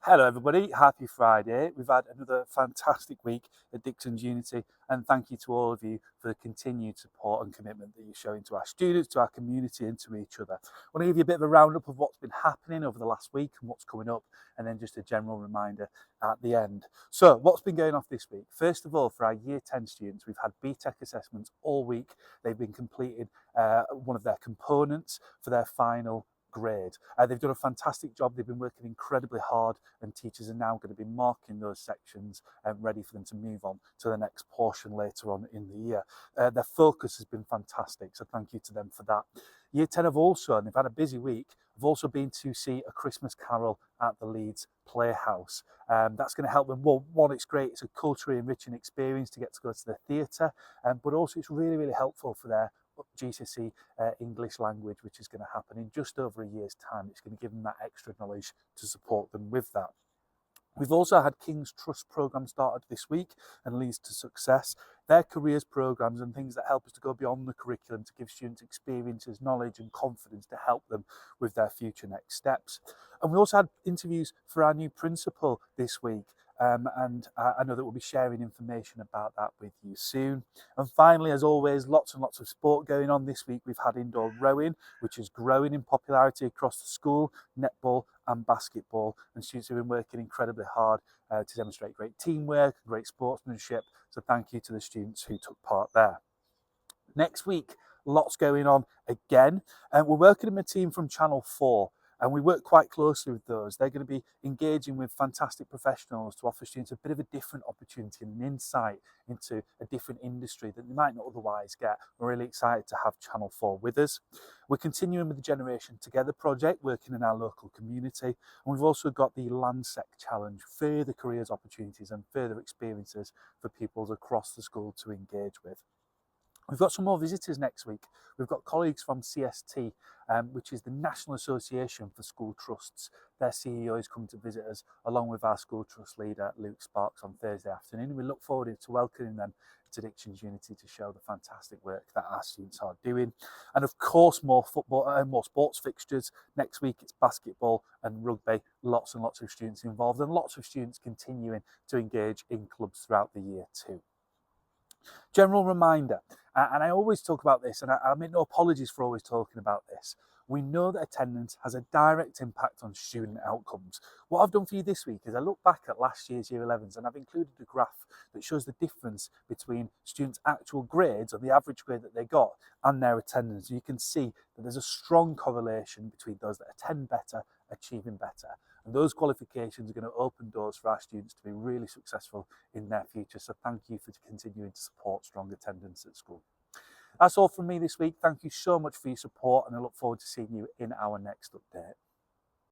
Hello everybody, happy Friday. We've had another fantastic week at Dixon's Unity, and thank you to all of you for the continued support and commitment that you're showing to our students, to our community and to each other. I want to give you a bit of a roundup of what's been happening over the last week and what's coming up, and then just a general reminder at the end. So what's been going off this week? First of all, for our Year 10 students, we've had BTEC assessments all week. They've been completing one of their components for their final grade. They've done a fantastic job. They've been working incredibly hard, and teachers are now going to be marking those sections ready for them to move on to the next portion later on in the year. Their focus has been fantastic, so thank you to them for that. Year 10 have also, and they've had a busy week, have also been to see A Christmas Carol at the Leeds Playhouse. That's going to help them. Well, one, it's great. It's a culturally enriching experience to get to go to the theatre, but also it's really, really helpful for their GCSE English language, which is going to happen in just over a year's time. It's going to give them that extra knowledge to support them with that. We've also had King's Trust programme started this week and Leads to Success. They're careers programmes and things that help us to go beyond the curriculum to give students experiences, knowledge and confidence to help them with their future next steps. And we also had interviews for our new principal this week. And I know that we'll be sharing information about that with you soon. And finally, as always, lots and lots of sport going on this week. We've had indoor rowing, which is growing in popularity across the school, netball and basketball. And students have been working incredibly hard to demonstrate great teamwork, great sportsmanship. So thank you to the students who took part there. Next week, lots going on again. We're working in a team from Channel 4. And we work quite closely with those. They're going to be engaging with fantastic professionals to offer students a bit of a different opportunity and an insight into a different industry that they might not otherwise get. We're really excited to have Channel 4 with us. We're continuing with the Generation Together project, working in our local community. And we've also got the Landsec Challenge, further careers opportunities and further experiences for pupils across the school to engage with. We've got some more visitors next week. We've got colleagues from CST, which is the National Association for School Trusts. Their CEO is coming to visit us, along with our school trust leader, Luke Sparks, on Thursday afternoon. We look forward to welcoming them to Dixon's Unity to show the fantastic work that our students are doing. And of course, more football and more sports fixtures. Next week, it's basketball and rugby. Lots and lots of students involved, and lots of students continuing to engage in clubs throughout the year too. General reminder, and I always talk about this, and I make no apologies for always talking about this. We know that attendance has a direct impact on student outcomes. What I've done for you this week is I look back at last year's Year 11s and I've included a graph that shows the difference between students' actual grades, or the average grade that they got, and their attendance. You can see that there's a strong correlation between those that attend better, achieving better. And those qualifications are going to open doors for our students to be really successful in their future. So thank you for continuing to support strong attendance at school. That's all from me this week. Thank you so much for your support, and I look forward to seeing you in our next update.